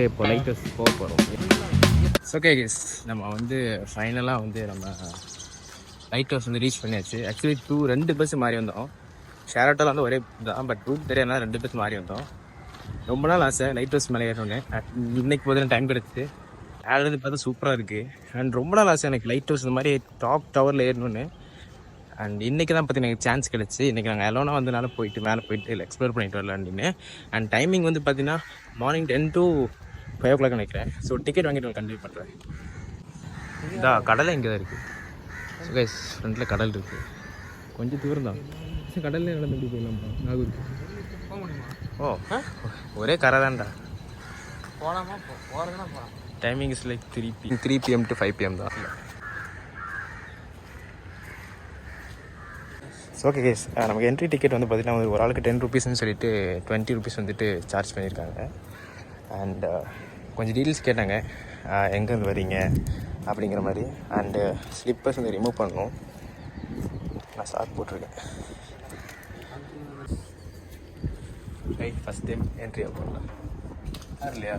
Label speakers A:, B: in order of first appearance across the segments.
A: இப்போ light house போக போகிறோம். ஓகே கேஸ், நம்ம வந்து ஃபைனலாக வந்து நம்ம லைட் ஹவுஸ் வந்து ரீச் பண்ணியாச்சு. ஆக்சுவலி 2 பஸ் மாறி வந்தோம். ஷேர் ஆட்டோவில் வந்து ஒரே தான், பட் ரூட் தெரியாதுனா 2 பஸ் மாறி வந்தோம். ரொம்ப நாள் ஆசை லைட் ஹவுஸ் மேலே ஏறணுன்னு. இன்னைக்கு பார்த்தீங்கன்னா டைம் கிடச்சி ஏறது பார்த்தா சூப்பராக இருக்குது. அண்ட் ரொம்ப நாள் ஆசை எனக்கு லைட் ஹவுஸ் இந்த மாதிரி டாப் டவரில் ஏறணுன்னு. அண்ட் இன்றைக்கி தான் பார்த்தீங்கன்னா எனக்கு சான்ஸ் கிடச்சி. இன்றைக்கி நாங்கள் எல்லோனா வந்தனால போயிட்டு மேலே போயிட்டு எக்ஸ்ப்ளோர் பண்ணிட்டு வரலான்னு. அண்ட் டைமிங் வந்து பார்த்தீங்கன்னா மார்னிங் 10 to 5 o'clock நினைக்கிறேன். ஸோ டிக்கெட் வாங்கிட்டு நான் கண்டினியூ பண்ணுறேன். இதா கடலை இங்கே தான் இருக்குது. ஸோ கைஸ் ஃப்ரண்ட்டில் கடல் இருக்குது, கொஞ்சம் தூரம் தான். கடல்ல நடந்து எப்படி போயிடலாம்ப்பா நாகூருக்கு? ஓ ஒரே கரை தான்டா. போகலாமா? போகிறதுனா போகலாம். Timing is like 3 PM to 5 PM தான். ஓகே கேஸ், நமக்கு என்ட்ரி டிக்கெட் வந்து பார்த்திங்கன்னா ஒரு ஆளுக்கு 10 rupeesன்னு சொல்லிட்டு 20 rupees வந்துட்டு சார்ஜ் பண்ணியிருக்காங்க. அண்ட் கொஞ்சம் டீட்டெயில்ஸ் கேட்டாங்க, எங்கேருந்து வரீங்க அப்படிங்கிற மாதிரி. அண்டு ஸ்லிப்பர்ஸ் வந்து ரிமூவ் பண்ணணும். நான் சாக் போட்டிருக்கேன். ரைட், ஃபஸ்ட் டைம் என்ட்ரி பண்ணலாம் இல்லையா?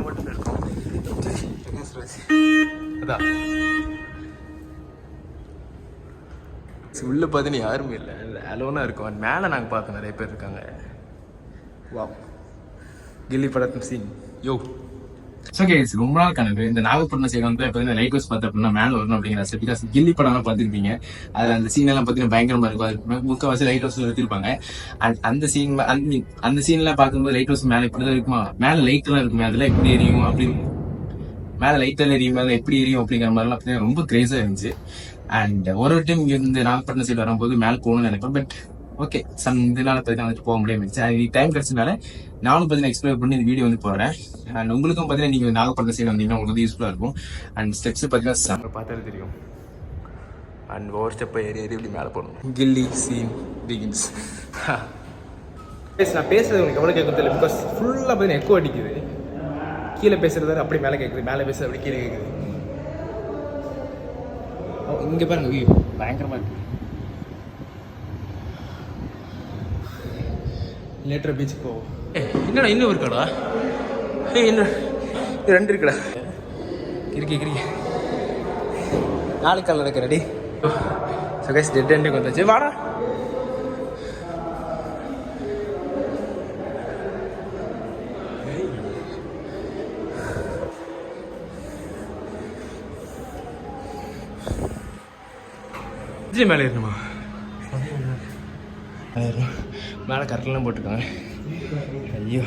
A: மட்டும் இருக்கும். அதான் உள்ளே பார்த்தீங்கன்னா யாருமே இல்லை, அலோனாக இருக்கும். மேலே நாங்கள் பார்த்தோம் நிறைய பேர் இருக்காங்க. வா, கில்லி படத்தின் சீன் யோ. ஸோ கேஸ், ரொம்ப நாள் கனவு இந்த நாகப்பட்டினம் சைடு வந்து இப்போ லைட் ஹவுஸ் பார்த்து அப்படின்னா மேலே வரணும் அப்படிங்கிற ஆசை. பிகாஸ் கில்லி படம்லாம் பார்த்துருப்பீங்க, அதில் அந்த சீனெல்லாம் பார்த்தீங்கன்னா பயங்கரமாக இருக்கும். அது முக்கால்வாசி லைட் ஹவுஸ் எடுத்திருப்பாங்க. அண்ட் அந்த சீன்லாம் பார்க்கும்போது லைட் ஹவுஸ் மேலே இப்படி தான் இருக்குமா, மேலே லைட்லாம் இருக்குமே, அதெல்லாம் எப்படி எரியும் அப்படின்னு, மேலே லைட்டெல்லாம் எரியும், மேலே எப்படி எரியும் அப்படிங்கிற மாதிரிலாம் பார்த்தீங்கன்னா ரொம்ப கிரேஸாக இருந்துச்சு. அண்ட் ஒரு டைம் இங்கே இந்த நாகப்பட்டினம் சைடு வரும்போது மேலே போகணும்னு நினைப்பேன். பட் ஓகே, இதனால பார்த்தீங்கன்னா வந்துட்டு போக முடியாமல் அது டைம் கிடச்சதுனால நானும் பார்த்தீங்கன்னா எக்ஸ்ப்ளோர் பண்ணி இந்த வீடியோ வந்து போடுறேன். அண்ட் உங்களுக்கும் பார்த்தீங்கன்னா நீங்கள் நாகப்பட்டினம் சைடு வந்தீங்கன்னா உங்களுக்கு வந்து யூஸ்ஃபுல்லாக இருக்கும். அண்ட் ஸ்டெப்ஸ் பார்த்தீங்கன்னா செம்ம பார்த்தாலே தெரியும். அண்ட் ஒவ்வொரு ஸ்டெப்பை ஏறி இப்படி மேலே போகணும். கில்லி சீன் பிகின்ஸ். நான் பேசுறது உங்களுக்கு எவ்வளோ கேட்கும் தெரியல, பிகாஸ் ஃபுல்லாக பார்த்தீங்கன்னா எக்கோ அடிக்குது. கீழே பேசுறது அப்படி மேலே கேட்குது, மேலே பேசுறது அப்படி கீழே கேட்குது. இங்கே பாருங்க, வியூ பயங்கரமாக இருக்கு. லேட்டர் பீச்சுக்கு போவோம். என்னடா இன்னும் இருக்காடா? என்ன 2 இருக்குடா. கிரிக்கி 4 கால் நடக்க ரெடி. ஸோ கைஸ், டெட் எண்டுக்கு வந்தாச்சு. வாடா, மேலே ஏறணுமா? மேலே கரெக்டெல்லாம் போட்டிருக்காங்க. ஐயோ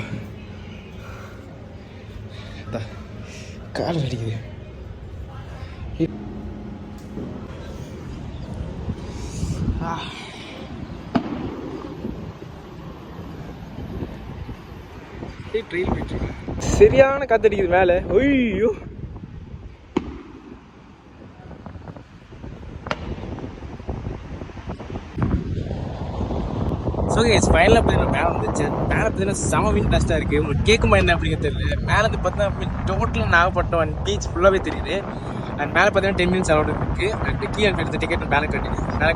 A: கால் அடிக்குது. சரியான காத்தடிக்குது மேலே. ஐயோ ஸோ கேஸ், ஃபைனலாக பார்த்தீங்கன்னா மேலே வந்துச்சு. மேலே பார்த்தீங்கன்னா செம விண்ட் டஸ்ட்டாக இருக்குது. உங்களுக்கு கேட்குமா என்ன அப்படிங்கிறது தெரியல. மேலே வந்து பார்த்தீங்கன்னா டோட்டலாக நாகப்பட்டினம் பீச் ஃபுல்லாகவே தெரியுது. அண்ட் மேலே பார்த்தீங்கன்னா 10 minutes அலௌட் இருக்குது. அண்ட் கீழே எடுத்த டிக்கெட் மேலே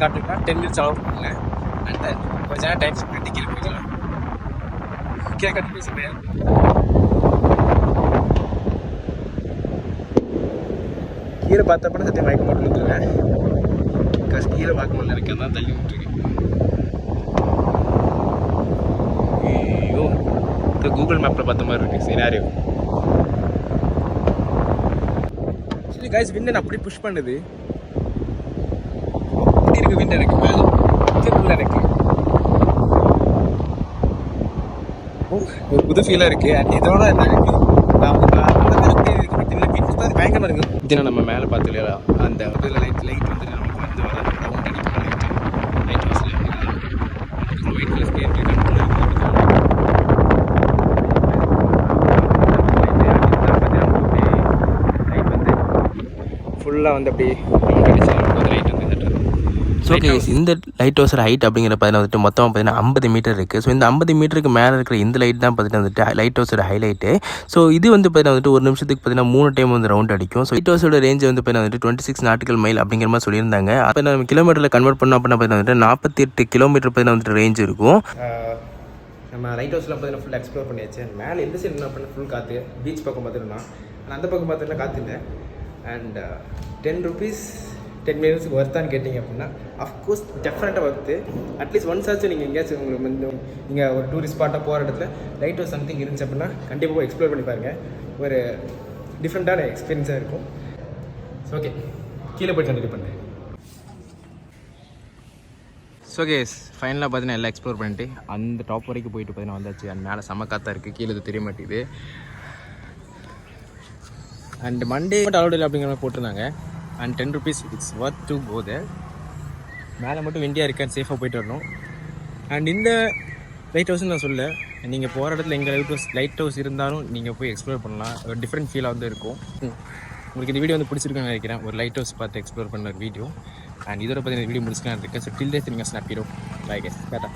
A: காட்டுங்கன்னா 10 minutes அலௌட் பண்ணல. அண்ட் கொஞ்சம் நேரம் டைம் ஸ்பெண்ட் டிக்கெட் போய்க்கலாம். கீழே கட்டி பேசுகிறேன். கீழே பார்த்தப்பட சத்தியம் மயக்க மட்டும் வந்துருவேன். பிகாஸ் கீழே பார்க்க முடியல, எனக்கு அதான் தள்ளி விட்டுருக்கு. கூகுள் மேப்பில் பார்த்த மாதிரி இருக்குது சினாரியோ. சரி கைஸ், விண்ட் அப்படி புஷ் பண்ணுது. அப்படி இருக்குது விண்ட் எனக்கு மேலே எனக்கு ஒரு புது ஃபீலாக இருக்குது. அண்ட் இதோட பயங்கரமாக இருக்குது. இதுனா நம்ம மேலே பார்த்து இல்லையா அந்த லைட் வந்துட்டு நமக்கு வந்து ரவுண்ட் அடிக்கும் லைட் ஹவுஸில் ஒயிட் கலர் ஸ்கேன் ஃபுல்லாக வந்து அப்படி லைட் வந்து ஸோ கேஸ், இந்த லைட் ஹவுஸோட ஹைட் அப்படிங்கிற பார்த்தீங்கன்னா வந்துட்டு மொத்தமாக பார்த்தீங்கன்னா 50 மீட்டர் இருக்குது. ஸோ இந்த 50 மீட்டருக்கு மேலே இருக்கிற இந்த லைட் தான் பார்த்தீங்கன்னா வந்துட்டு லைட் ஹவுஸோட ஹைலைட்டு. ஸோ இது வந்து பார்த்தீங்கன்னா வந்துட்டு ஒரு நிமிஷத்துக்கு பார்த்தீங்கன்னா 3 டைம் வந்து ரவுண்ட் அடிக்கும். ஸோ லைட் ஹவுஸோட ரேஞ்ச் வந்து பார்த்தீங்கன்னா வந்துட்டு 26 nautical mile அப்படிங்கிற மாதிரி சொல்லியிருந்தாங்க. அப்போ நம்ம கிலோமீட்டரில் கன்வெர்ட் பண்ணோம் அப்படின்னா பார்த்தீங்கன்னா வந்துட்டு 48 கிலோமீட்டர் பார்த்தீங்கன்னா வந்துட்டு ரேஞ்ச் இருக்கும். நம்ம லைட் ஹவுஸ்லாம் பார்த்தீங்கன்னா ஃபுல்லாக எக்ஸ்ப்ளோர் பண்ணியாச்சு. மேலே எந்த சைடு என்ன பண்ண ஃபுல் காற்று, பீச் பக்கம் பார்த்துருந்தோம். ஆனால் அந்த பக்கம் பார்த்தீங்கன்னா காற்று இல்லை. அண்ட் 10 rupees 10 minutes ஒர்த்தான்னு கேட்டிங்க அப்படின்னா அஃப்கோர்ஸ் டெஃபினட்டாக ஒர்த்து. அட்லீஸ்ட் ஒன்ஸ் ஆச்சு நீங்கள் எங்கேயாச்சும் உங்களுக்கு வந்து நீங்கள் ஒரு டூரிஸ்ட் ஸ்பாட்டாக போகிற இடத்துல லைட் ஹவுஸ் சம்திங் இருந்துச்சு அப்படின்னா கண்டிப்பாக போய் எக்ஸ்ப்ளோர் பண்ணி பாருங்கள். ஒரு டிஃப்ரெண்ட்டான எக்ஸ்பீரியன்ஸாக இருக்கும். ஸோ ஓகே, கீழே போய்ட்டு கண்டிப்பாக பண்ணுறேன். ஸோ கேஸ் ஃபைனலாக பார்த்தீங்கன்னா எல்லாம் எக்ஸ்ப்ளோர் பண்ணிட்டு அந்த டாப் வரைக்கும் போயிட்டு பார்த்தீங்கன்னா வந்தாச்சு. அண்ட் மேலே செம்ம காற்றா இருக்குது, கீழே இது தெரிய மாட்டேங்குது. அண்ட் மண்டே மட்டும் அலோடு இல்லை அப்படிங்கிற மாதிரி போட்டிருந்தாங்க. And 10 rupees it's worth to go there. மேலே மட்டும் விண்டியாக இருக்கான்னு சேஃபாக போயிட்டு வரணும். அண்ட் இந்த லைட் ஹவுஸ்ன்னு நான் சொல்ல, நீங்கள் போகிற இடத்துல எங்கள் லைட் ஹவுஸ் இருந்தாலும் நீங்கள் போய் எக்ஸ்ப்ளோர் பண்ணலாம். ஒரு டிஃப்ரெண்ட் ஃபீலாக வந்து இருக்கும். உங்களுக்கு இந்த வீடியோ வந்து பிடிச்சிருக்குன்னு நினைக்கிறேன். ஒரு லைட் ஹவுஸ் பார்த்து எக்ஸ்ப்ளோர் பண்ண ஒரு வீடியோ. அண்ட் இதோட பார்த்தீங்கன்னா வீடியோ முடிச்சுக்கலாம் இருக்கேன். ஸோ டில் டேஸ் நீங்கள் snap hero. Bye guys, Tata.